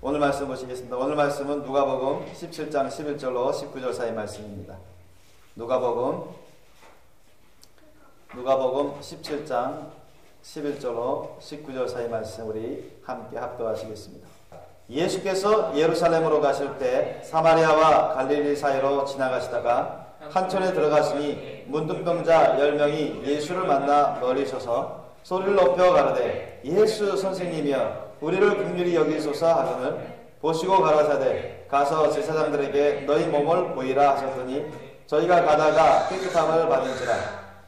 오늘 말씀 보시겠습니다. 오늘 말씀은 누가복음 17장 11절로 19절 사이 말씀입니다. 누가복음 17장 11절로 19절 사이 말씀 우리 함께 합독하시겠습니다. 예수께서 예루살렘으로 가실 때 사마리아와 갈릴리 사이로 지나가시다가 한촌에 들어가시니 문둥병자 10명이 예수를 만나 멀리 서서 소리를 높여 가로되 예수 선생님이여 우리를 긍휼히 여기소서 하거늘 보시고 가라사대 가서 제사장들에게 너희 몸을 보이라 하셨더니 저희가 가다가 깨끗함을 받은지라.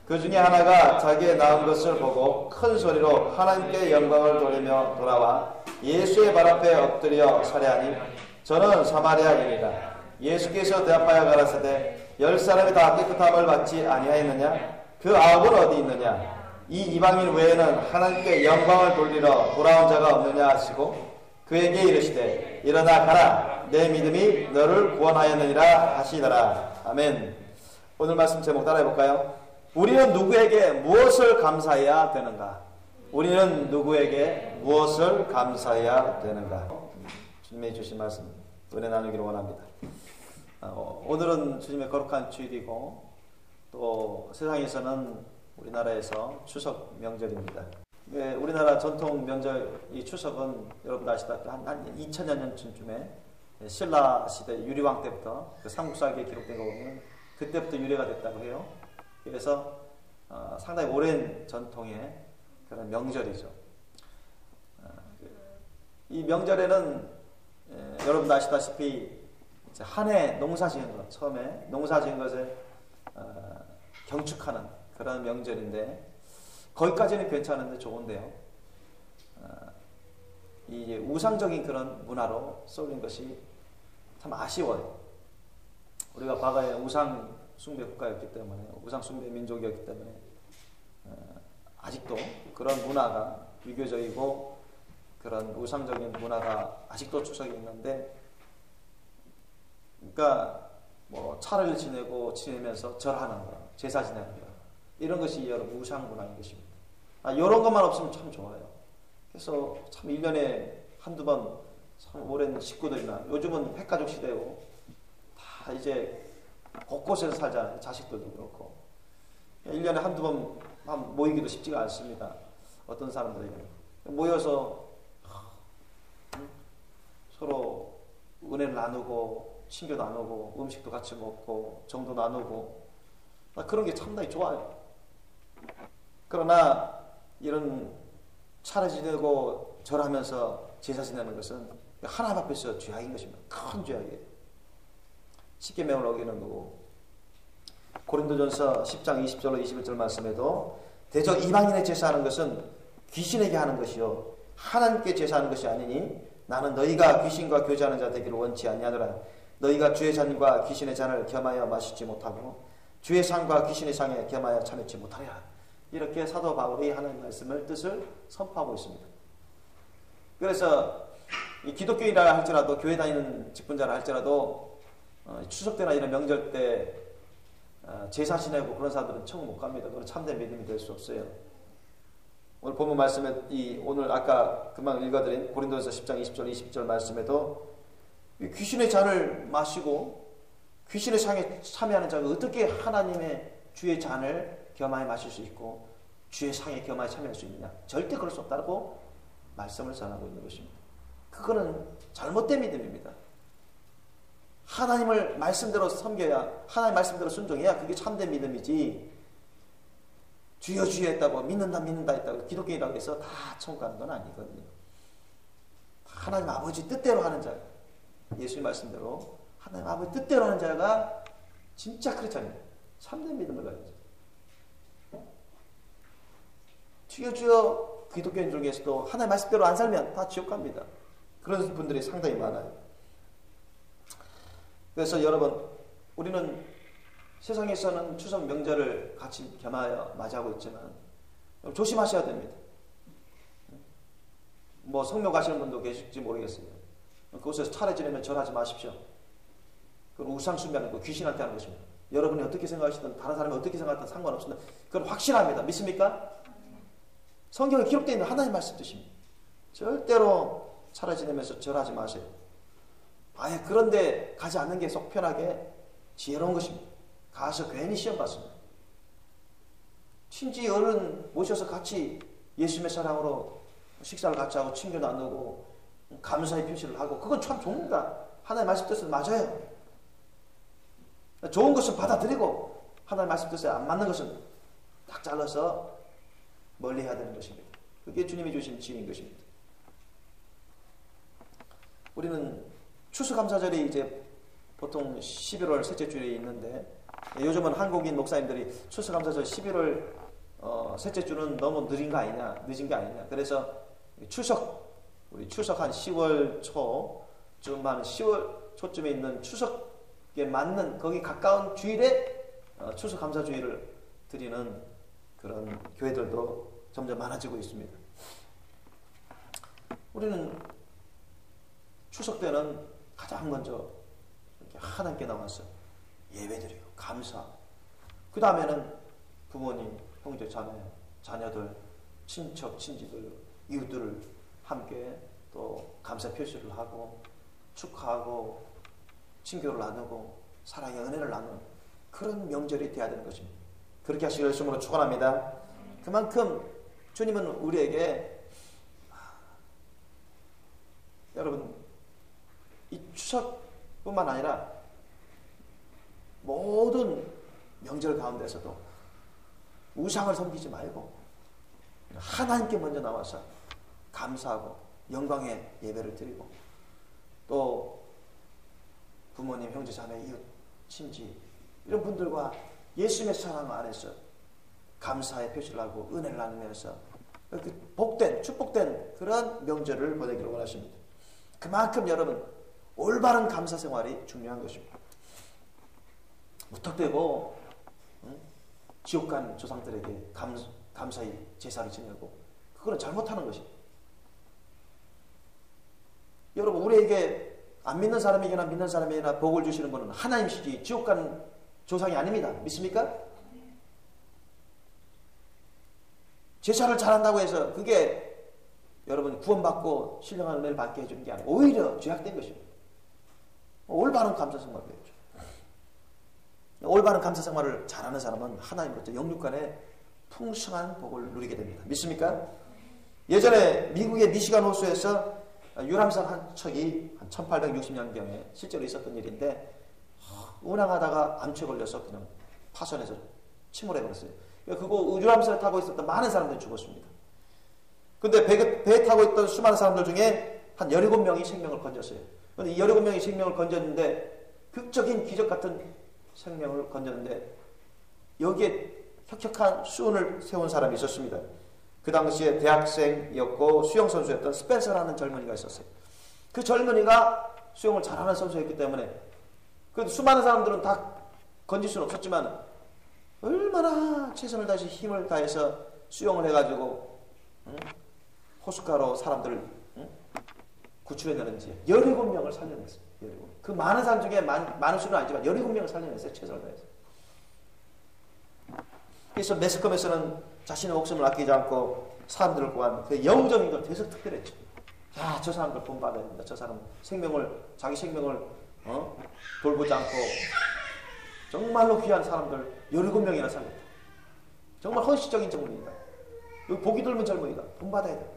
그 중에 하나가 자기의 나은 것을 보고 큰 소리로 하나님께 영광을 돌리며 돌아와 예수의 발 앞에 엎드려 살해하니 저는 사마리아인이라. 예수께서 대답하여 가라사대 10사람이 다 깨끗함을 받지 아니하였느냐? 그 9은 어디 있느냐? 이 이방인 외에는 하나님께 영광을 돌리러 돌아온 자가 없느냐 하시고 그에게 이르시되 일어나 가라 내 믿음이 너를 구원하였느니라 하시더라. 아멘. 오늘 말씀 제목 따라해볼까요? 우리는 누구에게 무엇을 감사해야 되는가? 우리는 누구에게 무엇을 감사해야 되는가? 주님이 주신 말씀 은혜 나누기를 원합니다. 오늘은 주님의 거룩한 주일이고 또 세상에서는 우리나라에서 추석 명절입니다. 우리나라 전통 명절 이 추석은 여러분 아시다시피 한 2000여 년쯤에 신라 시대 유리왕 때부터 그 삼국사기에 기록된 거 보면 그때부터 유래가 됐다고 해요. 그래서 상당히 오랜 전통의 그런 명절이죠. 이 명절에는 여러분 아시다시피 한 해 농사 지은 것, 처음에 농사 지은 것을 경축하는 그런 명절인데 거기까지는 괜찮은데 좋은데요. 이 우상적인 그런 문화로 쏠린 것이 참 아쉬워요. 우리가 과거에 우상 숭배 국가였기 때문에 우상 숭배 민족이었기 때문에 아직도 그런 문화가 유교적이고 그런 우상적인 문화가 아직도 추석이 있는데 그러니까 뭐 차를 지내면서 절하는 거, 제사 지내는 거 이런 것이 여러분 우상 문화인 것입니다. 이런 것만 없으면 참 좋아요. 그래서 참 1년에 한두 번 참 오랜 식구들이나 요즘은 핵가족 시대고 다 이제 곳곳에서 살잖아요. 자식들도 그렇고 1년에 한두 번 모이기도 쉽지가 않습니다. 어떤 사람들에게는 모여서 서로 은혜를 나누고 친교 나누고 음식도 같이 먹고 정도 나누고 그런 게 상당히 좋아요. 그러나 이런 차례 지내고 절하면서 제사 지내는 것은 하나님 앞에서 죄악인 것입니다. 큰 죄악이에요. 십계명을 어기는 거고 고린도전서 10장 20절로 21절 말씀에도 대저 이방인의 제사하는 것은 귀신에게 하는 것이요 하나님께 제사하는 것이 아니니 나는 너희가 귀신과 교제하는 자 되기를 원치 아니하노라. 너희가 주의 잔과 귀신의 잔을 겸하여 마시지 못하고 주의 상과 귀신의 상에 겸하여 참여치 못하리라. 이렇게 사도 바울이 하나님의 말씀을 뜻을 선포하고 있습니다. 그래서 이 기독교인이라 할지라도 교회 다니는 직분자라 할지라도 추석 때나 이런 명절 때 제사 지내고 그런 사람들은 천국 못 갑니다. 그건 참된 믿음이 될 수 없어요. 오늘 본문 말씀에 오늘 아까 금방 읽어드린 고린도전서 10장 20절 20절 말씀에도 귀신의 잔을 마시고 귀신의 상에 참여하는 자가 어떻게 하나님의 주의 잔을 겸하여 마실 수 있고 주의 상에 겸하여 참여할 수 있느냐? 절대 그럴 수 없다고 말씀을 전하고 있는 것입니다. 그거는 잘못된 믿음입니다. 하나님을 말씀대로 섬겨야 하나님 말씀대로 순종해야 그게 참된 믿음이지 주여 주여 했다고 믿는다 했다고 기독교인이라고 해서 다 천국 가는 건 아니거든요. 하나님 아버지 뜻대로 하는 자 예수님 말씀대로 하나님 아버지 뜻대로 하는 자가 진짜 크리스찬이에요. 참된 믿음을 가지죠. 주여 주여 기독교인 중에서도 하나님 말씀대로 안 살면 다 지옥 갑니다. 그런 분들이 상당히 많아요. 그래서 여러분 우리는 세상에서는 추석 명절을 같이 겸하여 맞이하고 있지만 조심하셔야 됩니다. 뭐 성묘 가시는 분도 계실지 모르겠어요. 그곳에서 차례 지내면 절하지 마십시오. 그건 우상 숭배하는 거 귀신한테 하는 것입니다. 여러분이 어떻게 생각하시든 다른 사람이 어떻게 생각하든 상관없습니다. 그건 확실합니다. 믿습니까? 성경에 기록되어 있는 하나님 말씀 뜻입니다. 절대로 차례 지내면서 절하지 마세요. 아예 그런데 가지 않는 게 속 편하게 지혜로운 것입니다. 가서 괜히 시험 봤습니다. 친지 어른 모셔서 같이 예수님의 사랑으로 식사를 같이 하고 친교 나누고 감사의 표시를 하고, 그건 참 좋습니다. 하나님의 말씀 뜻은 맞아요. 좋은 것은 받아들이고 하나님의 말씀 뜻에 안 맞는 것은 딱 잘라서 멀리 해야 되는 것입니다. 그게 주님이 주신 지혜인 것입니다. 우리는 추수감사절이 이제 보통 11월 셋째 주일에 있는데, 요즘은 한국인 목사님들이 추수감사절 11월 셋째 주는 너무 늦은 거 아니냐. 그래서 우리 추석 한 10월 초쯤, 한 10월 초쯤에 있는 추석에 맞는 거기 가까운 주일에 추수감사주일을 드리는 그런 교회들도 점점 많아지고 있습니다. 우리는 추석 때는 가장 먼저 이렇게 하나님께 나와서 예배드리고 감사, 그 다음에는 부모님, 형제, 자매, 자녀들, 친척, 친지들, 이웃들을 함께 또 감사 표시를 하고 축하하고 친교를 나누고 사랑의 은혜를 나누는 그런 명절이 되어야 되는 것입니다. 그렇게 하시기를 주님으로 축원합니다. 그만큼 주님은 우리에게, 여러분, 이 추석뿐만 아니라 모든 명절 가운데서도 우상을 섬기지 말고 하나님께 먼저 나와서 감사하고 영광의 예배를 드리고, 또 부모님, 형제, 자매, 이웃, 친지 이런 분들과 예수님의 사랑 안에서 감사의 표시를 하고 은혜를 나누면서 복된, 축복된 그런 명절을 보내기를 원하십니다. 그만큼 여러분, 올바른 감사 생활이 중요한 것입니다. 무턱대고 지옥 간 조상들에게 감사히 제사를 지내고, 그거는 잘못하는 것입니다. 여러분, 우리에게 안 믿는 사람에게나 믿는 사람에게나 복을 주시는 분은 하나님이시지 지옥 간 조상이 아닙니다. 믿습니까? 제사를 잘한다고 해서 그게 여러분 구원받고 신령한 은혜를 받게 해주는 게 아니고 오히려 죄악된 것입니다. 올바른 감사 생활을 해야죠. 올바른 감사 생활을 잘하는 사람은 하나님으로부터 영육간의 풍성한 복을 누리게 됩니다. 믿습니까? 예전에 미국의 미시간 호수에서 유람선 한 척이 한 1860년경에 실제로 있었던 일인데, 운항하다가 암초에 걸려서 그냥 파손해서 침몰해버렸어요. 그거 유람선을 타고 있었던 많은 사람들이 죽었습니다. 근데 배에 타고 있던 수많은 사람들 중에 한 17명이 생명을 건졌어요. 근데 이 17명이 생명을 건졌는데, 극적인 기적 같은 생명을 건졌는데, 여기에 혁혁한 수운을 세운 사람이 있었습니다. 그 당시에 대학생이었고 수영선수였던 스펜서라는 젊은이가 있었어요. 그 젊은이가 수영을 잘하는 선수였기 때문에 그 수많은 사람들은 다 건질 수는 없었지만 얼마나 최선을 다해서 힘을 다해서 수영을 해가지고 호숫가로 사람들을 구출해내는지 17명을 살려냈어요. 17. 그 많은 사람 중에 많은 수는 아니지만 17명을 살려냈어요. 최선을 다해서. 그래서 매스컴에서는 자신의 목숨을 아끼지 않고 사람들을 구한 그 영적인 걸 대서 특별했죠. 야, 저 사람들 본받아야 된다. 저 사람 자기 생명을 돌보지 않고 정말로 귀한 사람들 17명이나 살렸다. 정말 헌신적인 젊은이다. 여기 보기 드문 젊은이다. 본받아야 된다.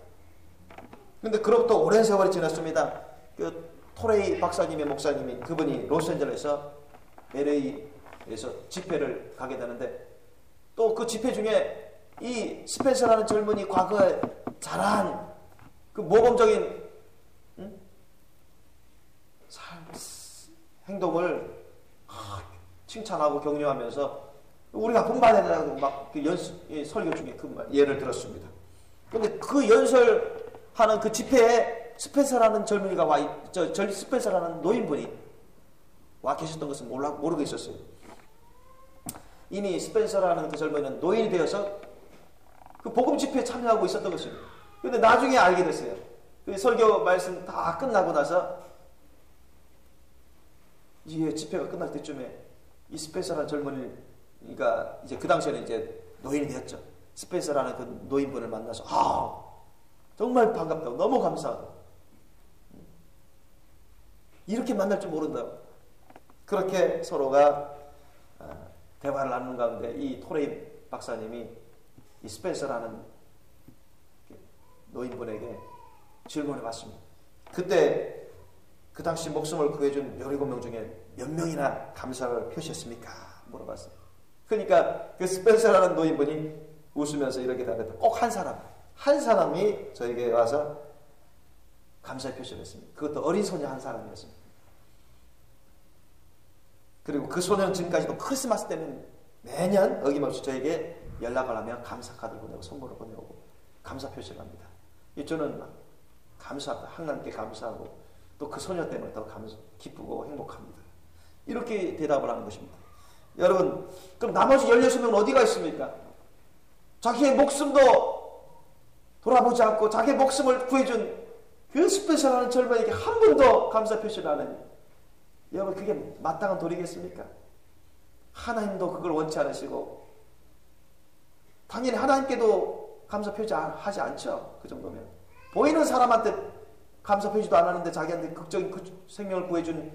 근데 그로부터 오랜 세월이 지났습니다. 그 토레이 박사님의 목사님이, 그분이 로스앤젤레스에서 LA에서 집회를 가게 되는데, 또 그 집회 중에 이 스펜서라는 젊은이 과거에 잘한 그 모범적인 행동을 칭찬하고 격려하면서 우리가 본받아야 된다고 막 그 설교 중에 그 예를 들었습니다. 그런데 그 연설하는 그 집회에 스펜서라는 젊은이가 스펜서라는 노인분이 와 계셨던 것은 모르고 있었어요. 이미 스펜서라는 그 젊은이는 노인이 되어서 그 복음 집회에 참여하고 있었던 것입니다. 그런데 나중에 알게 됐어요. 그 설교 말씀 다 끝나고 나서 이 집회가 끝날 때쯤에 이 스펜서라는 젊은이가 이제 그 당시에는 이제 노인이 되었죠. 스펜서라는 그 노인분을 만나서 정말 반갑다고, 너무 감사하다고, 이렇게 만날 줄 모른다고. 그렇게 서로가 대화를 나누는 가운데 이 토레이 박사님이 이 스펜서라는 노인분에게 질문을 받습니다. 그때 그 당시 목숨을 구해준 17명 중에 몇 명이나 감사를 표시했습니까? 물어봤어요. 그러니까 그 스펜서라는 노인분이 웃으면서 이렇게 답했다. 꼭 한 사람이 저에게 와서 감사의 표시를 했습니다. 그것도 어린 소녀 한 사람이었습니다. 그리고 그 소녀는 지금까지도 크리스마스 때는 매년 어김없이 저에게 연락을 하며 감사 카드를 보내고 선물을 보내오고 감사 표시를 합니다. 저는 감사합니다. 하나님께 감사하고 또 그 소녀 때문에 더 기쁘고 행복합니다. 이렇게 대답을 하는 것입니다. 여러분, 그럼 나머지 16명은 어디가 있습니까? 자기의 목숨도 돌아보지 않고 자기의 목숨을 구해준 그 스페셜한 젊은이에게 한 번도 감사 표시를 안 하니, 여러분, 그게 마땅한 도리겠습니까? 하나님도 그걸 원치 않으시고 당연히 하나님께도 감사 표시 하지 않죠. 그 정도면 보이는 사람한테 감사 표시도 안 하는데 자기한테 극적인 생명을 구해준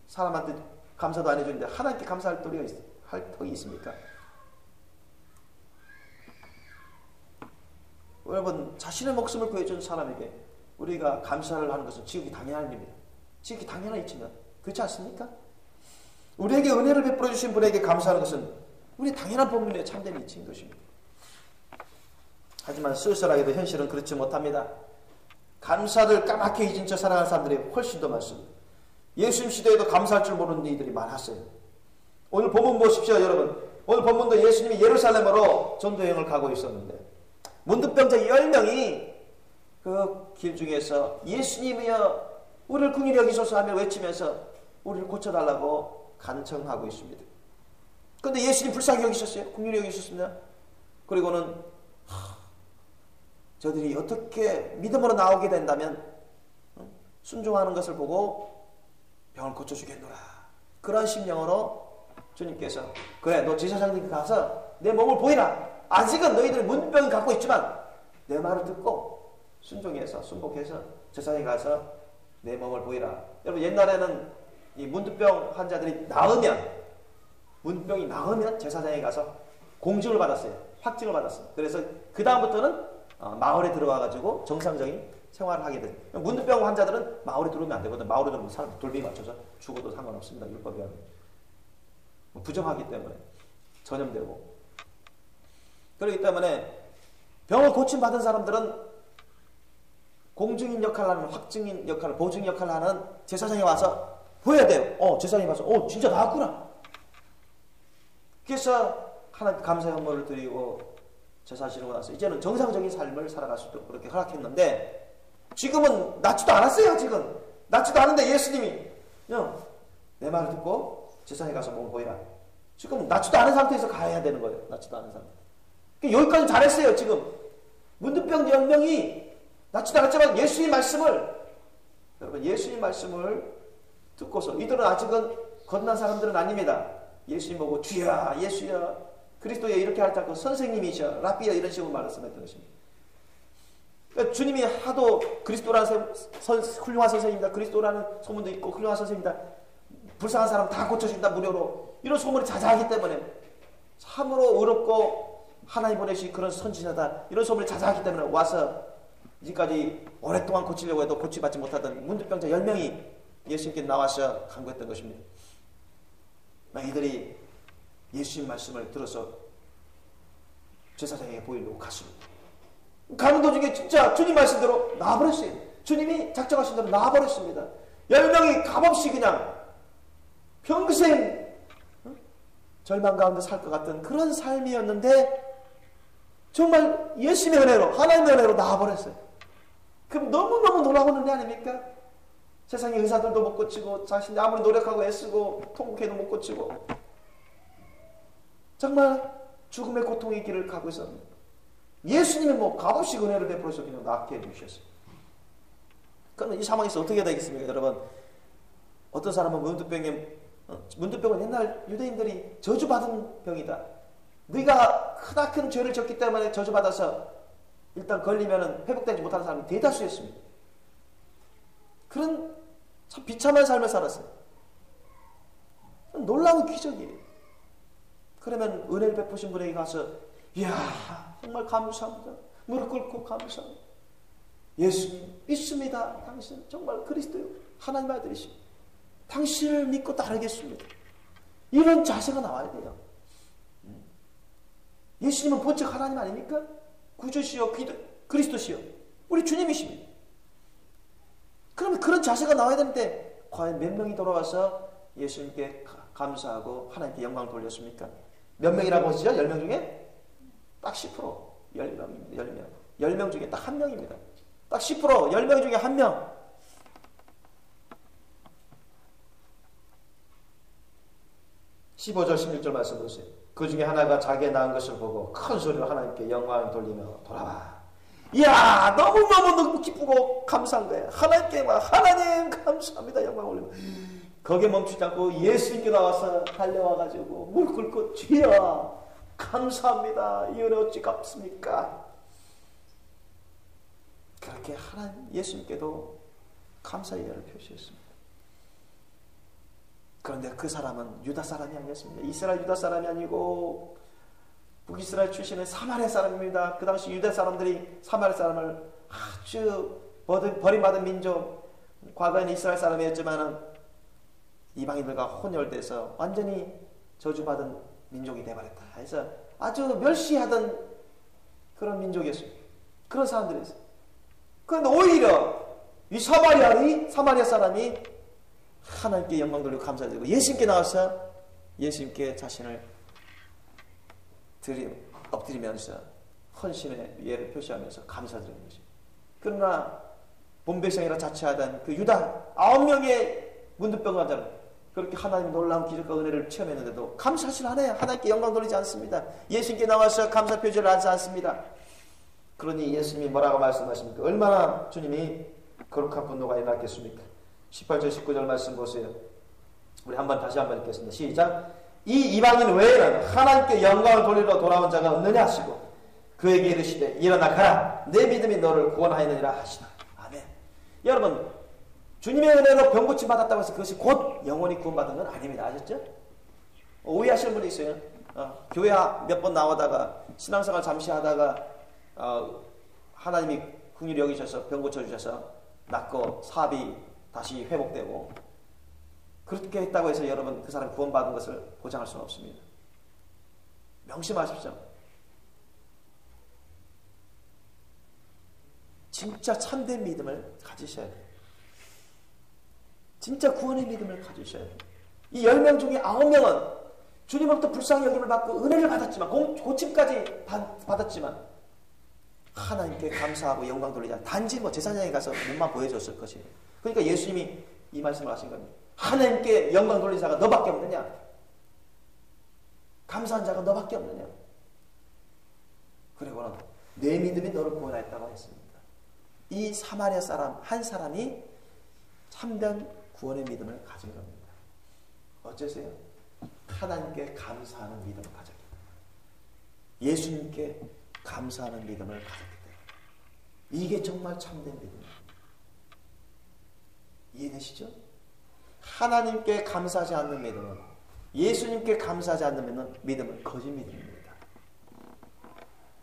사람한테 감사도 안 해주는데 하나님께 감사할 도리가 할 턱이 있습니까? 여러분, 자신의 목숨을 구해준 사람에게 우리가 감사를 하는 것은 지극히 당연한 일입니다. 지극히 당연한 이치입니다. 그렇지 않습니까? 우리에게 은혜를 베풀어 주신 분에게 감사하는 것은 우리 당연한 본분의 참된 이치인 것입니다. 하지만 쓸쓸하게도 현실은 그렇지 못합니다. 감사를 까맣게 잊은 채 살아가는 사람들이 훨씬 더 많습니다. 예수님 시대에도 감사할 줄 모르는 이들이 많았어요. 오늘 본문 보십시오, 여러분. 오늘 본문도 예수님이 예루살렘으로 전도여행을 가고 있었는데 문둥병자 10명이 그 길 중에서 예수님이여 우리를 긍휼히 여기소서 하며 외치면서 우리를 고쳐달라고 간청하고 있습니다. 그런데 예수님 불쌍히 여기셨어요. 긍휼히 여기셨습니다. 그리고는 저들이 어떻게 믿음으로 나오게 된다면 순종하는 것을 보고 병을 고쳐주겠노라. 그런 심령으로 주님께서 그래, 너 제사장님께 가서 내 몸을 보이라. 아직은 너희들이 문병을 갖고 있지만 내 말을 듣고 순종해서 순복해서 제사장에 가서 내 몸을 보이라. 여러분, 옛날에는 이 문둥병 환자들이 문병이 나으면 제사장에 가서 공증을 받았어요. 확증을 받았어요. 그래서 그 다음부터는 마을에 들어와가지고 정상적인 생활을 하게 돼요. 문둥병 환자들은 마을에 들어오면 안 되거든. 마을에 들어오면 사람 돌비 맞춰서 죽어도 상관없습니다. 율법에 하면 부정하기 때문에 전염되고. 그렇기 때문에 병을 고침받은 사람들은 공증인 역할을 하는, 확증인 역할을, 보증인 역할을 하는 제사장에 와서 보여야 돼요. 제사장이 와서 진짜 나았구나. 그래서 하나님 감사 현물을 드리고 제사 지르고 나서 이제는 정상적인 삶을 살아갈 수 있도록 그렇게 허락했는데 지금은 낫지도 않았어요. 지금 낫지도 않은데 예수님이 내 말을 듣고 제사장에 가서 몸을 보이라. 지금 낫지도 않은 상태에서 가야 되는 거예요. 낫지도 않은 상태. 여기까지 잘했어요. 지금 문둥병 10명이 낫지도 않았지만 예수님 말씀을 듣고서 이들은 아직은 거듭난 사람들은 아닙니다. 예수님 보고 주야 예수야 그리스도야 이렇게 할 때 선생님이셔 라비야 이런 식으로 말씀했던 것입니다. 그러니까 주님이 하도 그리스도라는 훌륭한 선생님이다. 그리스도라는 소문도 있고 훌륭한 선생님이다. 불쌍한 사람 다 고쳐준다 무료로. 이런 소문이 자자하기 때문에 참으로 의롭고 하나님 보내신 그런 선지자다. 이런 소문이 자자하기 때문에 와서 이제까지 오랫동안 고치려고 해도 고치받지 못하던 문둥병자 10명이 예수님께 나와서 간구했던 것입니다. 이들이 예수님 말씀을 들어서 제사장에게 보이려고 갔습니다. 가는 도중에 진짜 주님 말씀대로 나와버렸어요. 주님이 작정하신 대로 나와버렸습니다. 10명이 값없이 그냥 평생 절망 가운데 살 것 같은 그런 삶이었는데 정말 예수님의 은혜로 하나님의 은혜로 나와버렸어요. 그럼 너무너무 놀라운 은혜 아닙니까? 세상의 의사들도 못 고치고 자신이 아무리 노력하고 애쓰고 통곡해도 못 고치고 정말 죽음의 고통의 길을 가고 있었는데 예수님이 값없이 은혜를 베풀어서 그냥 낫게 해주셨어요. 그러면 이 상황에서 어떻게 되겠습니까? 여러분, 어떤 사람은 문둥병은 옛날 유대인들이 저주받은 병이다. 네가 크나큰 죄를 졌기 때문에 저주받아서 일단 걸리면 회복되지 못하는 사람이 대다수였습니다. 그런 참 비참한 삶을 살았어요. 놀라운 기적이에요. 그러면 은혜를 베푸신 분에게 가서 이야 정말 감사합니다. 무릎 꿇고 감사합니다. 예수님 믿습니다. 당신 정말 그리스도요 하나님 아들이십니다. 당신을 믿고 따르겠습니다. 이런 자세가 나와야 돼요. 예수님은 본적 하나님 아닙니까? 구주시요 그리스도시요 우리 주님이십니다. 그러면 그런 자세가 나와야 되는데 과연 몇 명이 돌아와서 예수님께 감사하고 하나님께 영광을 돌렸습니까? 몇 명이라고 하시죠? 10명 중에? 딱 10%. 10명입니다. 10명. 10명 중에 딱 1명입니다. 딱 10%. 10명 중에 1명. (15절) (16절) 말씀 보세요. 그 중에 하나가 자기의 낳은 것을 보고 큰 소리로 하나님께 영광을 돌리며 돌아와. 이야 너무너무 기쁘고 감사한 거예요. 하나님께 하나님 감사합니다. 영광 올리며 거기에 멈추지 않고 예수님께 나와서 달려와가지고 무릎 꿇고 주여 감사합니다. 이 은혜 어찌 갚습니까? 그렇게 하나님 예수님께도 감사의 예를 표시했습니다. 그런데 그 사람은 유다 사람이 아니었습니다. 이스라엘 유다 사람이 아니고 북이스라엘 출신의 사마리아 사람입니다. 그 당시 유다 사람들이 사마리아 사람을 아주 버림받은 민족, 과거에는 이스라엘 사람이었지만 이방인들과 혼혈돼서 완전히 저주받은 민족이 되어버렸다. 그래서 아주 멸시하던 그런 민족이었어요. 그런 사람들이었어요. 그런데 오히려 이 사마리아 사람이 하나님께 영광 돌리고 감사드리고 예수님께 나와서 예수님께 자신을 엎드리면서 헌신의 예를 표시하면서 감사드리는 것입니다. 그러나 본백성이라 자처하던 그 유다 9명의 문둥병 자는 그렇게 하나님의 놀라운 기적과 은혜를 체험했는데도 감사하지 않아요. 하나님께 영광 돌리지 않습니다. 예수님께 나와서 감사 표시를 하지 않습니다. 그러니 예수님이 뭐라고 말씀하십니까? 얼마나 주님이 거룩한 분노가 일어났겠습니까? 18절 19절 말씀 보세요. 우리 다시 한번 읽겠습니다. 시작. 이 이방인 외에는 하나님께 영광을 돌리러 돌아온 자가 없느냐 하시고 그에게 이르시되 일어나 가라 내 믿음이 너를 구원하였느니라 하시나. 아멘. 여러분 주님의 은혜로 병고침 받았다고 해서 그것이 곧 영원히 구원받은 건 아닙니다. 아셨죠? 오해하시는 분이 있어요. 교회 몇 번 나오다가 신앙생활 잠시 하다가 하나님이 긍휼히 여기셔서 병 고쳐주셔서 낫고 사업이 다시 회복되고 그렇게 했다고 해서 여러분 그 사람 구원받은 것을 보장할 수는 없습니다. 명심하십시오. 진짜 참된 믿음을 가지셔야 돼요. 진짜 구원의 믿음을 가지셔야 돼요. 이 10명 중에 9명은 주님으로부터 불쌍히 여김을 받고 은혜를 받았지만 고침까지 받았지만 하나님께 감사하고 영광 돌리자. 단지 제사장에 가서 몸만 보여줬을 것이에요. 그러니까 예수님이 이 말씀을 하신 겁니다. 하나님께 영광 돌린 자가 너밖에 없느냐? 감사한 자가 너밖에 없느냐? 그리고는 내 믿음이 너를 구원하였다고 했습니다. 이 사마리아 사람 한 사람이 참된 구원의 믿음을 가진 겁니다. 어째서요? 하나님께 감사하는 믿음을 가졌기 때문에. 예수님께 감사하는 믿음을 가졌기 때문에. 이게 정말 참된 믿음입니다. 이해되시죠? 하나님께 감사하지 않는 믿음은, 예수님께 감사하지 않는 믿음은 거짓 믿음입니다.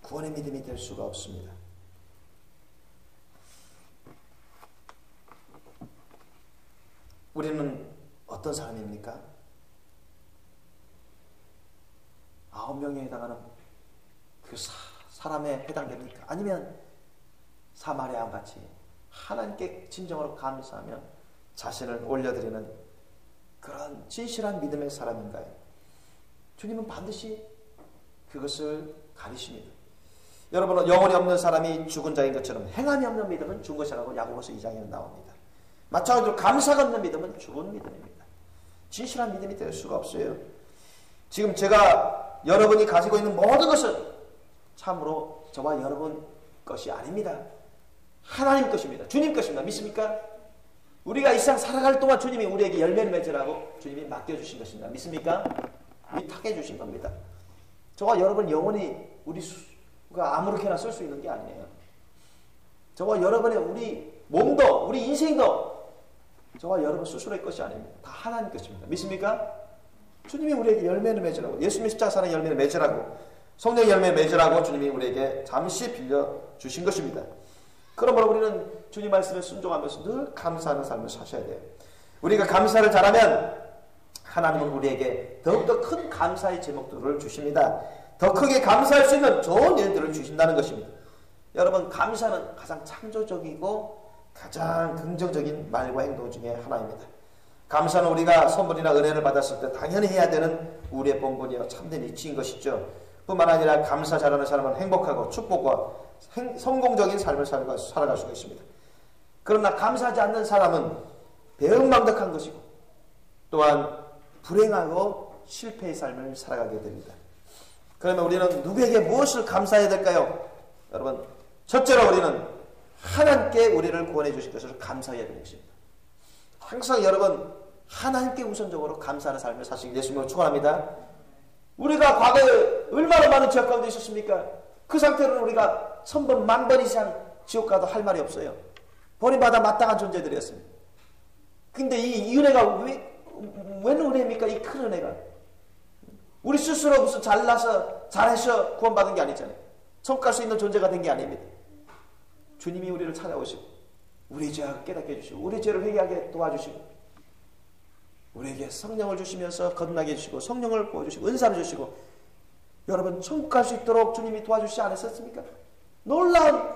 구원의 믿음이 될 수가 없습니다. 우리는 어떤 사람입니까? 9명에 해당하는 그 사람에 해당됩니까? 아니면 사마리아와 같이 하나님께 진정으로 감사하며 자신을 올려드리는 그런 진실한 믿음의 사람인가요? 주님은 반드시 그것을 가리십니다. 여러분은 영혼이 없는 사람이 죽은 자인 것처럼 행함이 없는 믿음은 죽은 것이라고 야고보서 2장에는 나옵니다. 마찬가지로 감사가 없는 믿음은 죽은 믿음입니다. 진실한 믿음이 될 수가 없어요. 지금 제가 여러분이 가지고 있는 모든 것은 참으로 저와 여러분 것이 아닙니다. 하나님 것입니다. 주님 것입니다. 믿습니까? 우리가 이 세상 살아갈 동안 주님이 우리에게 열매를 맺으라고 주님이 맡겨주신 것입니다. 믿습니까? 위탁해 주신 겁니다. 저와 여러분 영혼이 우리가 아무렇게나 쓸 수 있는 게 아니에요. 저와 여러분의 우리 몸도 우리 인생도 저와 여러분 스스로의 것이 아닙니다. 다 하나님 것입니다. 믿습니까? 주님이 우리에게 열매를 맺으라고, 예수님의 십자가 사는 열매를 맺으라고, 성령의 열매를 맺으라고 주님이 우리에게 잠시 빌려주신 것입니다. 그러므로 우리는 주님 말씀에 순종하면서 늘 감사하는 삶을 사셔야 돼요. 우리가 감사를 잘하면 하나님은 우리에게 더욱더 큰 감사의 제목들을 주십니다. 더 크게 감사할 수 있는 좋은 일들을 주신다는 것입니다. 여러분, 감사는 가장 창조적이고 가장 긍정적인 말과 행동 중에 하나입니다. 감사는 우리가 선물이나 은혜를 받았을 때 당연히 해야 되는 우리의 본분이요 참된 이치인 것이죠. 뿐만 아니라 감사 잘하는 사람은 행복하고 축복과 성공적인 삶을 살아갈 수가 있습니다. 그러나 감사하지 않는 사람은 배은망덕한 것이고 또한 불행하고 실패의 삶을 살아가게 됩니다. 그러면 우리는 누구에게 무엇을 감사해야 될까요? 여러분, 첫째로 우리는 하나님께 우리를 구원해 주신 것을 감사해야 되는 것입니다. 항상 여러분, 하나님께 우선적으로 감사하는 삶을 사시길 예수님으로 축원합니다. 우리가 과거에 얼마나 많은 죄악 가운데 있었습니까? 그 상태로는 우리가 1000번, 10,000번 이상 지옥 가도 할 말이 없어요. 버림받아 마땅한 존재들이었습니다. 근데 이 은혜가 웬 은혜입니까? 이 큰 은혜가. 우리 스스로 무슨 잘나서 잘해서 구원받은 게 아니잖아요. 성과할 수 있는 존재가 된 게 아닙니다. 주님이 우리를 찾아오시고 우리의 죄악을 깨닫게 해주시고 우리의 죄를 회개하게 도와주시고 우리에게 성령을 주시면서 거듭나게 해주시고 성령을 부어주시고 은사를 주시고 여러분 천국갈 수 있도록 주님이 도와주시지 않으셨습니까? 놀라운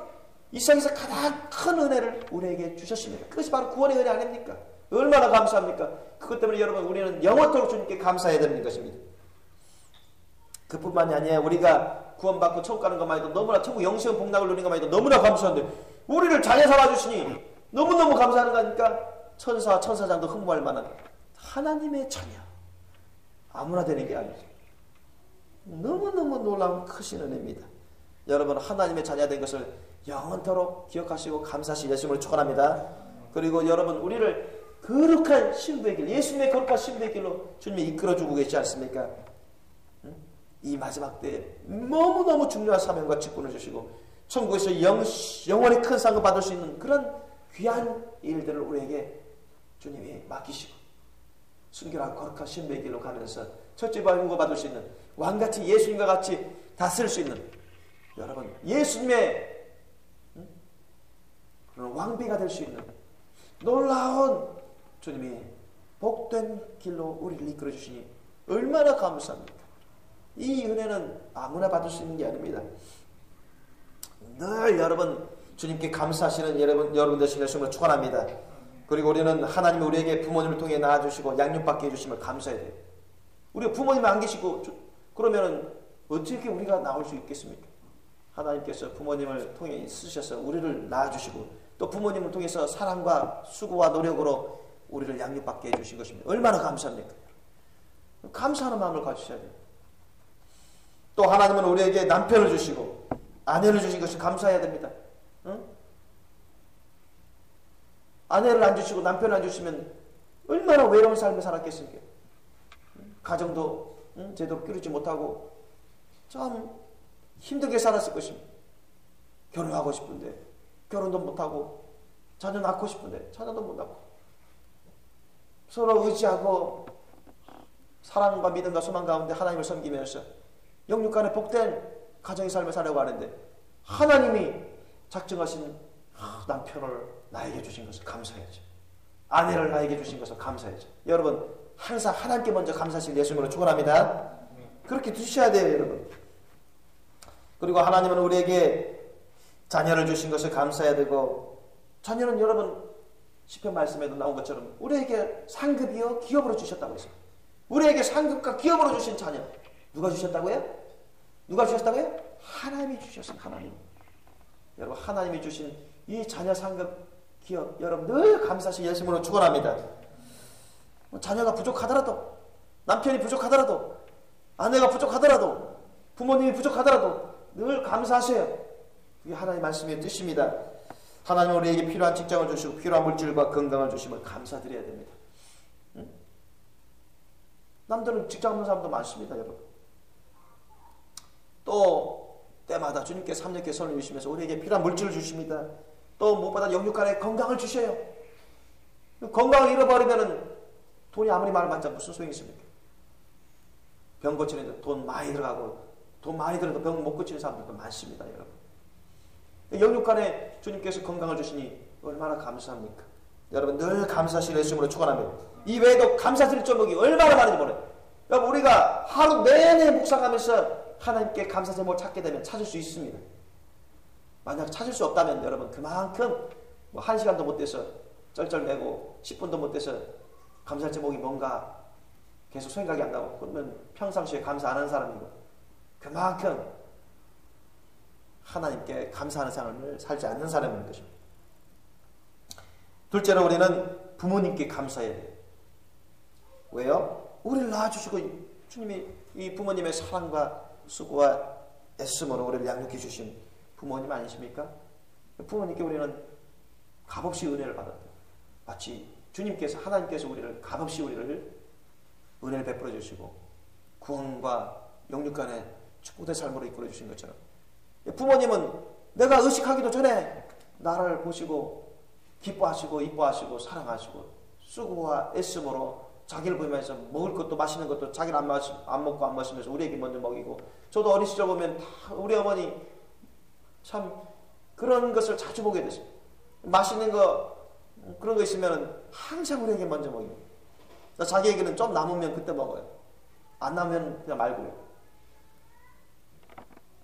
이 세상에서 가장 큰 은혜를 우리에게 주셨습니다. 그것이 바로 구원의 은혜 아닙니까? 얼마나 감사합니까? 그것 때문에 여러분 우리는 영원토록 주님께 감사해야 되는 것입니다. 그뿐만이 아니에요. 우리가 구원받고 천국 가는 것만 해도 너무나 천국 영생의 복락을 누리는 것만 해도 너무나 감사한데 우리를 자녀 삼아주시니 너무너무 감사하는 거니까 천사와 천사장도 흥분할 만한 하나님의 자녀 아무나 되는 게 아니죠. 너무너무 놀라운 크신 은혜입니다. 여러분 하나님의 자녀 된 것을 영원토록 기억하시고 감사하시 예수님을 축원합니다. 그리고 여러분 우리를 거룩한 신부의 길 예수님의 거룩한 신부의 길로 주님이 이끌어주고 계시지 않습니까? 이 마지막 때에 너무너무 중요한 사명과 직분을 주시고 천국에서 영원히 큰 상을 받을 수 있는 그런 귀한 일들을 우리에게 주님이 맡기시고 순결하고 거룩한 신부의 길로 가면서 첫째 발굴과 받을 수 있는 왕같이 예수님과 같이 다스릴 수 있는 여러분 예수님의 그런 왕비가 될 수 있는 놀라운 주님이 복된 길로 우리를 이끌어 주시니 얼마나 감사합니까? 이 은혜는 아무나 받을 수 있는 게 아닙니다. 늘 여러분 주님께 감사하시는 여러분 되시는 예수님을 축원합니다. 그리고 우리는 하나님이 우리에게 부모님을 통해 낳아주시고 양육받게 해주심을 감사해야 돼요. 우리가 부모님이 안 계시고 그러면 어떻게 우리가 나올 수 있겠습니까? 하나님께서 부모님을 통해 쓰셔서 우리를 낳아주시고 또 부모님을 통해서 사랑과 수고와 노력으로 우리를 양육받게 해주신 것입니다. 얼마나 감사합니까? 감사하는 마음을 가지셔야 돼요. 또 하나님은 우리에게 남편을 주시고 아내를 주신 것을 감사해야 됩니다. 응? 아내를 안 주시고 남편을 안 주시면 얼마나 외로운 삶을 살았겠습니까? 가정도 제대로 꾸리지 못하고 참 힘들게 살았을 것입니다. 결혼하고 싶은데 결혼도 못하고 자녀 낳고 싶은데 자녀도 못 낳고 서로 의지하고 사랑과 믿음과 소망 가운데 하나님을 섬기면서 영육간의 복된 가정의 삶을 살려고 하는데 하나님이 작정하신 남편을 나에게 주신 것을 감사해야죠. 아내를 나에게 주신 것을 감사해야죠. 여러분 항상 하나님께 먼저 감사하실 예수님으로 축원합니다. 그렇게 두셔야 돼요, 여러분. 그리고 하나님은 우리에게 자녀를 주신 것을 감사해야 되고 자녀는 여러분 시편 말씀에도 나온 것처럼 우리에게 상급이요 기업으로 주셨다고 했어요. 우리에게 상급과 기업으로 주신 자녀 누가 주셨다고요? 누가 주셨다고요? 하나님이 주셨어요. 하나님. 여러분 하나님이 주신 이 자녀 상급 기업 여러분 늘 감사하시 예수님으로 축원합니다. 자녀가 부족하더라도 남편이 부족하더라도 아내가 부족하더라도 부모님이 부족하더라도 늘 감사하세요. 그게 하나님의 말씀의 뜻입니다. 하나님은 우리에게 필요한 직장을 주시고 필요한 물질과 건강을 주심을 감사드려야 됩니다. 응? 남들은 직장 없는 사람도 많습니다. 여러분. 또 때마다 주님께서 삼년께 선을 주시면서 우리에게 필요한 물질을 주십니다. 또 무엇보다 영육간의 건강을 주셔요. 건강을 잃어버리면은 돈이 아무리 많아봤자 무슨 소용이 있습니까? 병 고치는데 돈 많이 들어가고 돈 많이 들어도 병 못 고치는 사람들도 많습니다, 여러분. 영육간에 주님께서 건강을 주시니 얼마나 감사합니까? 여러분 늘 감사하시는 예수님으로 축원합니다. 이 외에도 감사드릴 제목이 얼마나 많은지 몰라요. 여러분 우리가 하루 내내 묵상하면서 하나님께 감사 제목을 찾게 되면 찾을 수 있습니다. 만약 찾을 수 없다면 여러분 그만큼 뭐 1시간도 못 돼서 쩔쩔매고 10분도 못 돼서 감사할 제목이 뭔가 계속 생각이 안 나고 그러면 평상시에 감사 안 하는 사람이고 그만큼 하나님께 감사하는 삶을 살지 않는 사람인 것입니다. 둘째로 우리는 부모님께 감사해야 돼요. 왜요? 우리를 낳아주시고 주님이 이 부모님의 사랑과 수고와 애씀으로 우리를 양육해 주신 부모님 아니십니까? 부모님께 우리는 값없이 은혜를 받았다. 마치 주님께서 하나님께서 우리를 값없이 우리를 은혜를 베풀어 주시고 구원과 영육간의 축복된 삶으로 이끌어 주신 것처럼 부모님은 내가 의식하기도 전에 나를 보시고 기뻐하시고 이뻐하시고 사랑하시고 수고와 애씀으로 자기를 보면서 먹을 것도 마시는 것도 자기는 안 먹고 안 마시면서 우리에게 먼저 먹이고 저도 어린 시절 보면 다 우리 어머니 참 그런 것을 자주 보게 됐어요. 맛있는 거 그런 거 있으면 항상 우리에게 먼저 먹이고 자기에게는 좀 남으면 그때 먹어요. 안 남으면 그냥 말고요.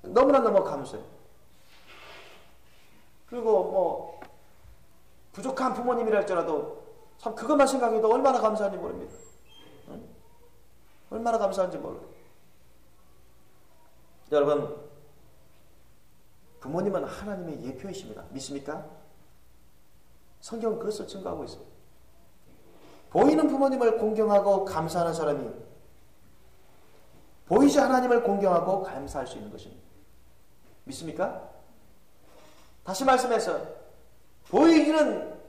너무나 감사해요. 그리고 뭐 부족한 부모님이라 할지라도 참 그것만 생각해도 얼마나 감사한지 모릅니다. 응? 얼마나 감사한지 몰라요. 여러분 부모님은 하나님의 예표이십니다. 믿습니까? 성경은 그것을 증거하고 있습니다. 보이는 부모님을 공경하고 감사하는 사람이 보이지 하나님을 공경하고 감사할 수 있는 것입니다. 믿습니까? 다시 말씀해서 보이는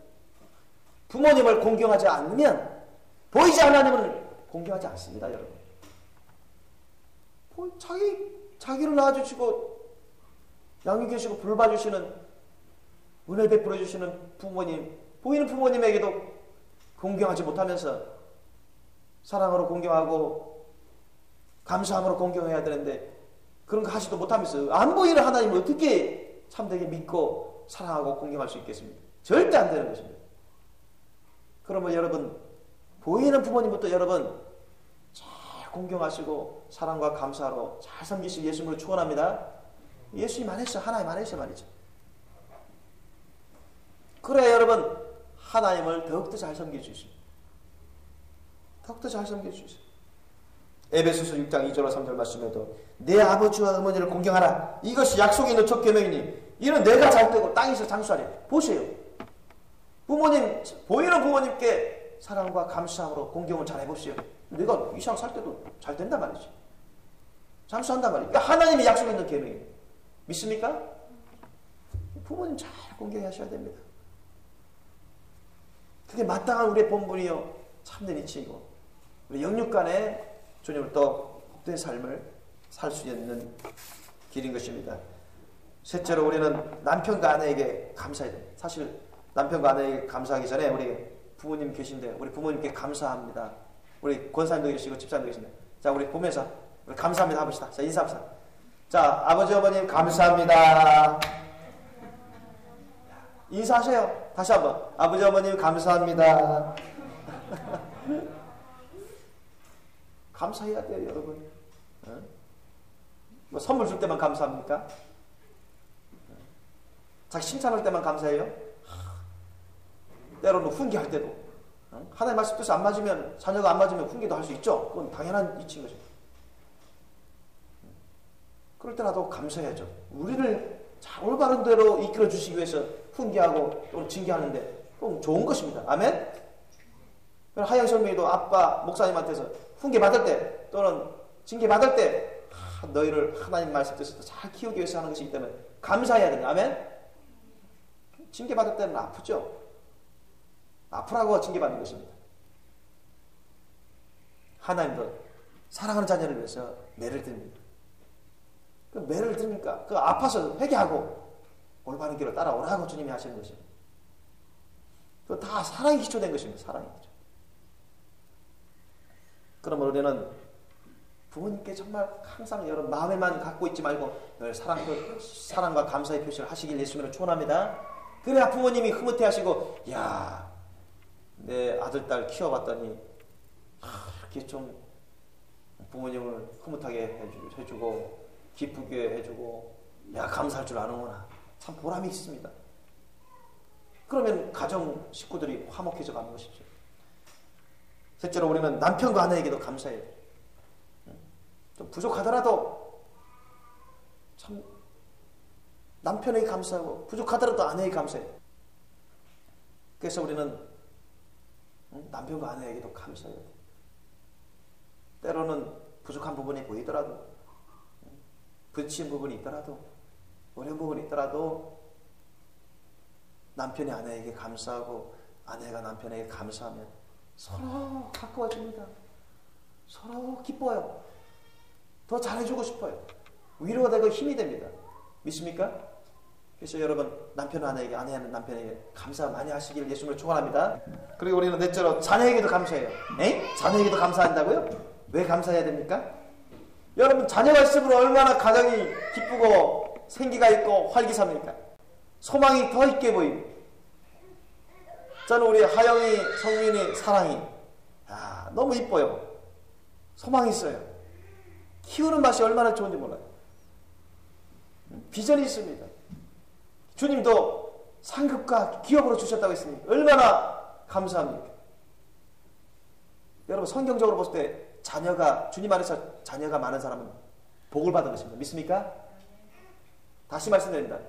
부모님을 공경하지 않으면 보이지 하나님을 공경하지 않습니다, 여러분. 자기를 낳아주시고 양육해 주시고 불봐 주시는 은혜 베풀어 주시는 부모님, 보이는 부모님에게도 공경하지 못하면서 사랑으로 공경하고 감사함으로 공경해야 되는데 그런 거 하지도 못하면서 안 보이는 하나님을 어떻게 참되게 믿고 사랑하고 공경할 수 있겠습니까? 절대 안 되는 것입니다. 그러면 여러분 보이는 부모님부터 여러분 잘 공경하시고 사랑과 감사로 잘 섬기실 예수님으로 축원합니다. 예수님 안에서 하나님 안에서 말이죠. 그래 여러분 하나님을 더욱더 잘 섬길 수 있습니다. 더욱더 잘 섬길 수 있어요. 에베소서 6장 2절과 3절 말씀에도 내 아버지와 어머니를 공경하라. 이것이 약속이 있는 첫 계명이니 이는 내가 잘 되고 땅에서 장수하리. 보세요. 부모님 보이는 부모님께 사랑과 감사함으로 공경을 잘 해보세요. 내가 이상 살 때도 잘 된단 말이지. 장수한단 말이지. 그러니까 하나님의 약속이 있는 계명이에요. 믿습니까? 부모님 잘 공경하셔야 됩니다. 그게 마땅한 우리의 본분이요 참된 이치이고 우리 영육간에 주님을 또 복된 삶을 살 수 있는 길인 것입니다. 셋째로 우리는 남편과 아내에게 감사해야 돼요. 사실 남편과 아내에게 감사하기 전에 우리 부모님 계신데 우리 부모님께 감사합니다. 우리 권사님도 계시고 집사님도 계신데 자 우리 보면서 우리 감사합니다 해봅시다. 자 인사합시다. 자 아버지 어머님 감사합니다. 인사하세요. 다시 한번 아버지 어머님 감사합니다. 감사해야 돼요 여러분. 뭐 선물 줄 때만 감사합니까? 자기 칭찬할 때만 감사해요? 때로는 훈계할 때도 하나님 말씀 뜻이 안 맞으면 자녀가 안 맞으면 훈계도 할 수 있죠. 그건 당연한 이치인 거죠. 그럴 때라도 감사해야죠. 우리를 올바른 대로 이끌어 주시기 위해서 훈계하고 또는 징계하는데 그건 좋은 것입니다. 아멘? 하영설명이도 아빠 목사님한테서 훈계 받을 때 또는 징계 받을 때 너희를 하나님 말씀 뜻을 잘 키우기 위해서 하는 것이기 때문에 감사해야 됩니다. 아멘? 징계 받을 때는 아프죠. 아프라고 징계 받는 것입니다. 하나님도 사랑하는 자녀를 위해서 매를 듭니다. 그 매를 들으니까 그 아파서 회개하고 올바른 길을 따라오라고 주님이 하시는 것입니다. 그 다 사랑이 기초된 것입니다. 사랑이 기초. 그러면 우리는 부모님께 정말 항상 여러분 마음에만 갖고 있지 말고 늘 사랑과 감사의 표시를 하시길 예수님으로 축원합니다. 그래야 부모님이 흐뭇해하시고 야, 내 아들 딸 키워봤더니 이렇게 좀 부모님을 흐뭇하게 해주고 기쁘게 해주고 야 감사할 줄 아는구나. 참 보람이 있습니다. 그러면 가정 식구들이 화목해져 가는 것이죠. 셋째로 우리는 남편과 아내에게도 감사해야 돼요. 좀 부족하더라도 참 남편에게 감사하고 부족하더라도 아내에게 감사해요. 그래서 우리는 남편과 아내에게도 감사해야 돼요. 때로는 부족한 부분이 보이더라도 부딪힌 부분이 있더라도 어려운 부분이 있더라도 남편이 아내에게 감사하고 아내가 남편에게 감사하면 서로 가까워집니다. 서로 기뻐요. 더 잘해주고 싶어요. 위로가 되고 힘이 됩니다. 믿습니까? 그래서 여러분 남편은 아내에게 아내는 남편에게 감사 많이 하시기를 예수님을 축원합니다. 그리고 우리는 넷째로 자녀에게도 감사해요. 자녀에게도 감사한다고요? 왜 감사해야 됩니까? 여러분 자녀가 있으면 얼마나 가정이 기쁘고 생기가 있고 활기삽니까? 소망이 더 있게 보입니다. 저는 우리 하영이 성민이 사랑이 너무 이뻐요. 소망이 있어요. 키우는 맛이 얼마나 좋은지 몰라요. 비전이 있습니다. 주님도 상급과 기업으로 주셨다고 했으니 얼마나 감사합니까? 여러분 성경적으로 봤을 때 자녀가 주님 안에서 자녀가 많은 사람은 복을 받은 것입니다. 믿습니까? 다시 말씀드립니다.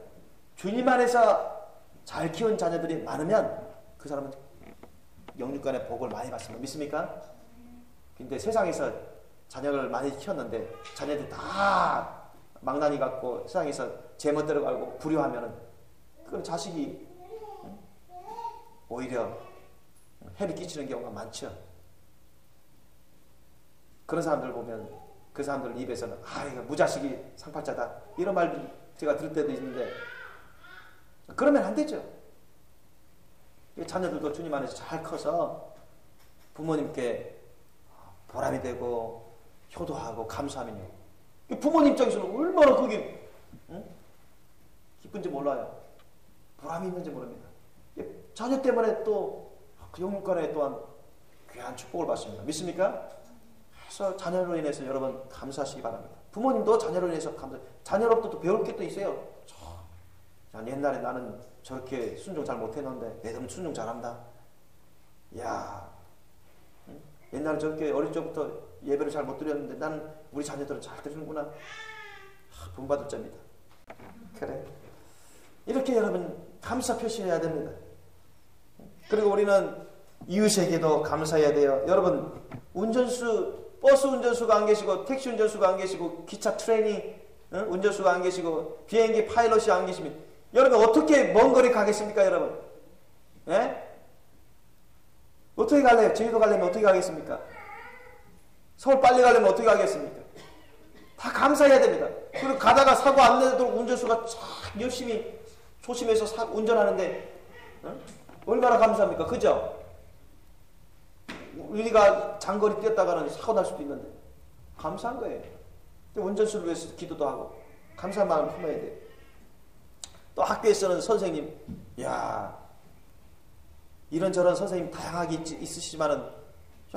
주님 안에서 잘 키운 자녀들이 많으면 그 사람은 영육간의 복을 많이 받습니다. 믿습니까? 근데 세상에서 자녀를 많이 키웠는데 자녀들이 다 망나니 같고 세상에서 제멋대로 가고 불효하면은 그건 자식이 오히려 해를 끼치는 경우가 많죠. 그런 사람들 보면 그 사람들 입에서는 이거 무자식이 상팔자다 이런 말 제가 들을 때도 있는데 그러면 안 되죠. 자녀들도 주님 안에서 잘 커서 부모님께 보람이 되고 효도하고 감사하면요. 부모님 입장에서는 얼마나 그게 기쁜지 몰라요. 보람이 있는지 모릅니다. 자녀 때문에 또 그 영육간에 또한 귀한 축복을 받습니다. 믿습니까? 그래서 자녀로 인해서 여러분 감사하시기 바랍니다. 부모님도 자녀로 인해서 자녀로부터 또 배울 게 또 있어요. 옛날에 나는 저렇게 순종 잘 못했는데 애들은 순종 잘한다. 야, 옛날에 저렇게 어릴 적부터 예배를 잘 못 드렸는데 나는 우리 자녀들은 잘 드리는구나. 본받을 점이다. 그래. 이렇게 여러분 감사 표시해야 됩니다. 그리고 우리는 이웃에게도 감사해야 돼요. 여러분 버스 운전수가 안 계시고 택시 운전수가 안 계시고 기차 트레이닝 운전수가 안 계시고 비행기 파일럿이 안 계시면 여러분 어떻게 먼 거리 가겠습니까? 여러분 어떻게 갈래요? 제주도 가려면 어떻게 가겠습니까? 서울 빨리 가려면 어떻게 가겠습니까? 다 감사해야 됩니다. 그리고 가다가 사고 안 내도록 운전수가 참 열심히 조심해서 운전하는데 얼마나 감사합니까? 그죠? 우리가 장거리 뛰었다가는 사고 날 수도 있는데 감사한 거예요. 운전수를 위해서 기도도 하고 감사한 마음을 품어야 돼요. 또 학교에서는 선생님 이런저런 선생님 다양하게 있으시지만은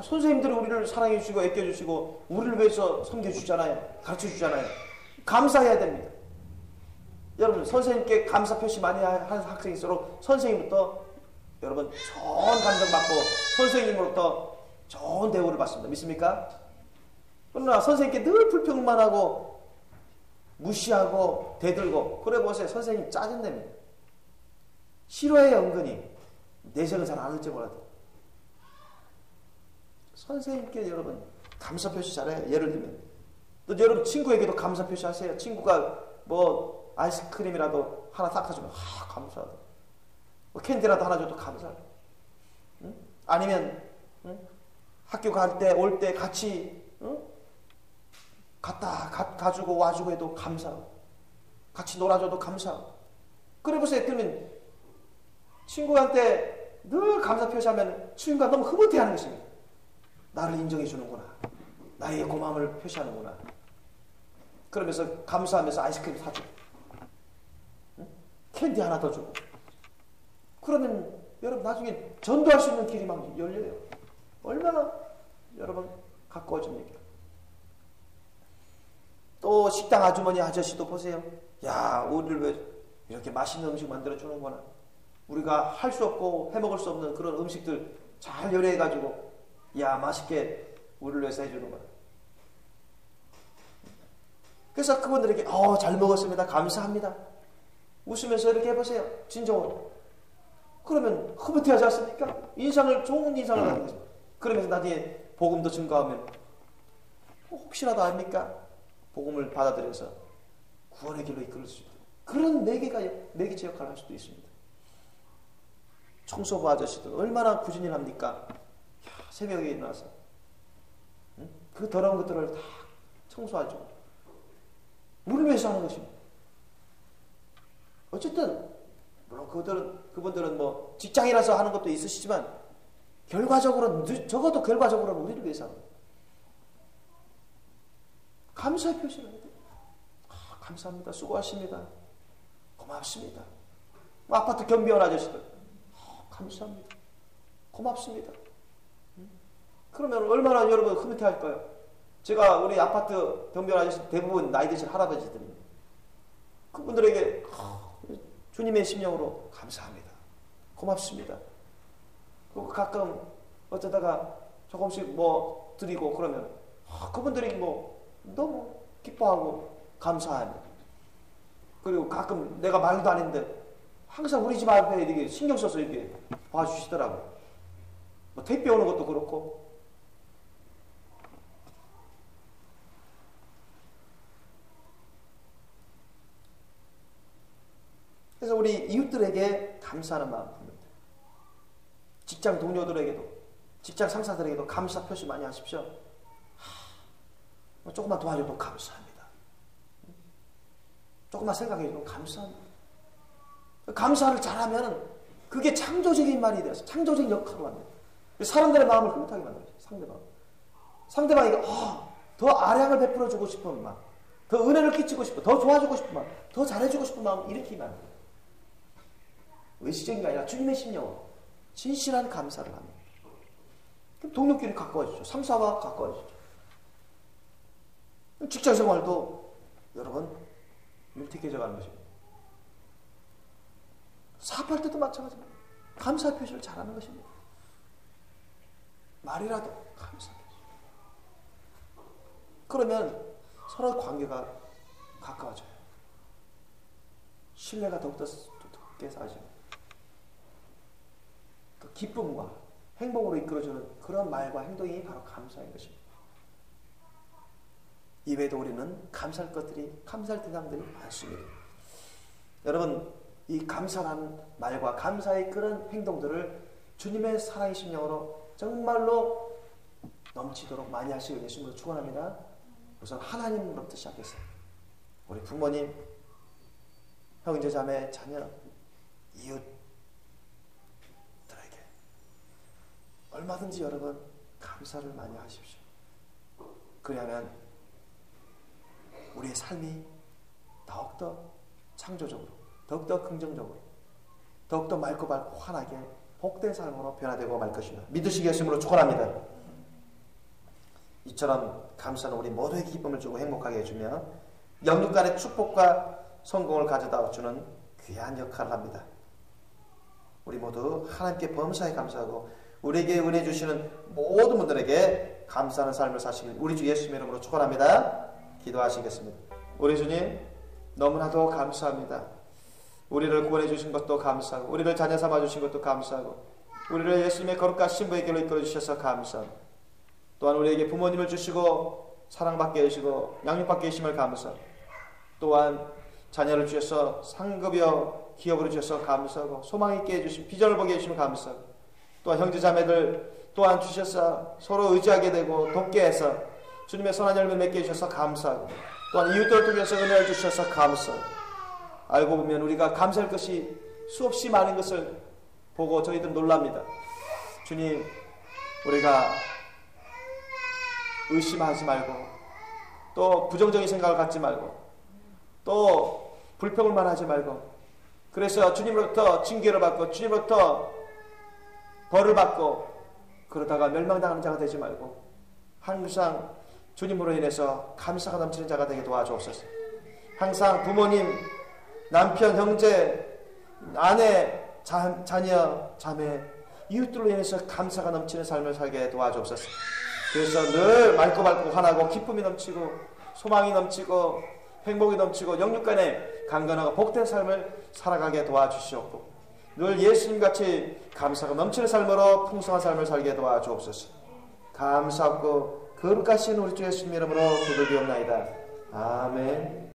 선생님들이 우리를 사랑해 주시고 애껴 주시고 우리를 위해서 섬겨 주잖아요. 가르쳐 주잖아요. 감사해야 됩니다. 여러분 선생님께 감사 표시 많이 하는 학생일수록 선생님부터 여러분 좋은 감정 받고 선생님으로부터 좋은 대우를 받습니다. 믿습니까? 그러나 선생님께 늘 불평만 하고 무시하고 대들고 그래 보세요. 선생님 짜증냅니다. 싫어해요. 은근히 내색은 잘 안 할지 몰라도 선생님께 여러분 감사 표시 잘해요. 예를 들면 또 여러분 친구에게도 감사 표시 하세요. 친구가 뭐 아이스크림이라도 하나 딱 사주면 감사하다. 뭐 캔디라도 하나 줘도 감사하다. 아니면 학교 갈 때 올 때 같이 가주고 와주고 해도 감사하고 같이 놀아줘도 감사하고 그래 보세요. 그러면 친구한테 늘 감사 표시하면 주님과 너무 흐뭇해하는 것입니다. 나를 인정해 주는구나. 나의 고마움을 표시하는구나. 그러면서 감사하면서 아이스크림 사주고 캔디 하나 더 주고 그러면 여러분 나중에 전도할 수 있는 길이 막 열려요. 얼마나 여러분 가까워집니까? 또 식당 아주머니 아저씨도 보세요. 야, 우리를 왜 이렇게 맛있는 음식 만들어주는구나. 우리가 할 수 없고 해먹을 수 없는 그런 음식들 잘 요리해가지고 야, 맛있게 우리를 위해서 해주는구나. 그래서 그분들에게 잘 먹었습니다. 감사합니다. 웃으면서 이렇게 해보세요. 진정으로. 그러면 흐뭇해하지 않습니까? 좋은 인상을 하는 거죠. 그러면서 나중에 복음도 증가하면 혹시라도 압니까? 복음을 받아들여서 구원의 길로 이끌 수 있도록 그런 매개체 역할을 할 수도 있습니다. 청소부 아저씨들 얼마나 꾸준히 합니까? 새벽에 일어나서 그 더러운 것들을 다 청소하죠. 우리를 위해서 하는 것입니다. 어쨌든 물론 그분들은 뭐 직장이라서 하는 것도 있으시지만 적어도 결과적으로는 우리를 위해서 하는 거예요. 감사의 표시를 해야 돼요. 감사합니다. 수고하십니다. 고맙습니다. 아파트 경비원 아저씨들 감사합니다. 고맙습니다. 그러면 얼마나 여러분 흐뭇해할까요? 제가 우리 아파트 경비원 아저씨 대부분 나이 드신 할아버지들입니다. 그분들에게 주님의 심령으로 감사합니다. 고맙습니다. 그리고 가끔 어쩌다가 조금씩 뭐 드리고 그러면 그분들이 뭐 너무 기뻐하고 감사합니다. 그리고 가끔 내가 말도 안 했는데 항상 우리 집 앞에 이렇게 신경 써서 이렇게 봐주시더라고요. 뭐 택배 오는 것도 그렇고. 그래서 우리 이웃들에게 감사하는 마음 품는다. 직장 동료들에게도, 직장 상사들에게도 감사 표시 많이 하십시오. 조금만 도와줘도 감사합니다. 조금만 생각해줘도 감사합니다. 감사를 잘하면 그게 창조적인 말이 되어서 창조적인 역할을 합니다. 사람들의 마음을 흐뭇하게 만들어요. 상대방에게 더 아량을 베풀어주고 싶은 마음, 더 은혜를 끼치고 싶은, 더 좋아주고 싶은 마음, 더 잘해주고 싶은 마음을 일으키면 안 돼요. 의식적인 게 아니라 주님의 심령으로 진실한 감사를 합니다. 그럼 동료끼리 가까워지죠. 상사와 가까워지죠. 직장생활도 여러분 윤택해져 가는 것입니다. 사업할 때도 마찬가지입니다. 감사 표시를 잘하는 것입니다. 말이라도 감사 표시. 그러면 서로 관계가 가까워져요. 신뢰가 더욱더 두텁게 쌓여집니다. 그 기쁨과 행복으로 이끌어주는 그런 말과 행동이 바로 감사인 것입니다. 이외에도 우리는 감사할 대상들이 많습니다. 여러분, 이 감사라는 말과 감사의 그런 행동들을 주님의 사랑의 심령으로 정말로 넘치도록 많이 하시길 예수님으로 축원합니다. 우선 하나님으로부터 시작했어요. 우리 부모님, 형제, 자매, 자녀, 이웃들에게 얼마든지 여러분 감사를 많이 하십시오. 그리하면 우리의 삶이 더욱더 창조적으로, 더욱더 긍정적으로, 더욱더 맑고 밝고 환하게 복된 삶으로 변화되고 말 것입니다. 믿으시기 예수님으로 축원합니다. 이처럼 감사는 우리 모두에게 기쁨을 주고 행복하게 해주며 영육 간의 축복과 성공을 가져다 주는 귀한 역할을 합니다. 우리 모두 하나님께 범사에 감사하고 우리에게 은혜 주시는 모든 분들에게 감사하는 삶을 사시길 우리 주 예수님의 이름으로 축원합니다. 기도하시겠습니다. 우리 주님, 너무나도 감사합니다. 우리를 구원해 주신 것도 감사하고 우리를 자녀 삼아 주신 것도 감사하고 우리를 예수님의 거룩한 신부의 길로 이끌어 주셔서 감사합니다. 또한 우리에게 부모님을 주시고 사랑받게 해주시고 양육받게 해주심을 감사하고 또한 자녀를 주셔서 상급여 기업으로 주셔서 감사하고 소망 있게 해주신 비전을 보게 해주심을 감사하고 또한 형제자매들 또한 주셔서 서로 의지하게 되고 돕게 해서 주님의 선한 열매를 맺게 해주셔서 감사하고 또한 이웃들을 통해서 은혜를 주셔서 감사하고 알고 보면 우리가 감사할 것이 수없이 많은 것을 보고 저희들 놀랍니다. 주님, 우리가 의심하지 말고 또 부정적인 생각을 갖지 말고 또 불평을만 하지 말고, 그래서 주님으로부터 징계를 받고 주님으로부터 벌을 받고 그러다가 멸망당하는 자가 되지 말고 항상 주님으로 인해서 감사가 넘치는 자가 되게 도와주옵소서. 항상 부모님, 남편, 형제, 아내, 자녀, 자매, 이웃들로 인해서 감사가 넘치는 삶을 살게 도와주옵소서. 그래서 늘 맑고 밝고 환하고 기쁨이 넘치고 소망이 넘치고 행복이 넘치고 영육간에 강건하고 복된 삶을 살아가게 도와주시옵고, 늘 예수님같이 감사가 넘치는 삶으로 풍성한 삶을 살게 도와주옵소서. 감사하고 거룩하신 우리 주 예수님 이름으로 기도드리옵나이다. 아멘.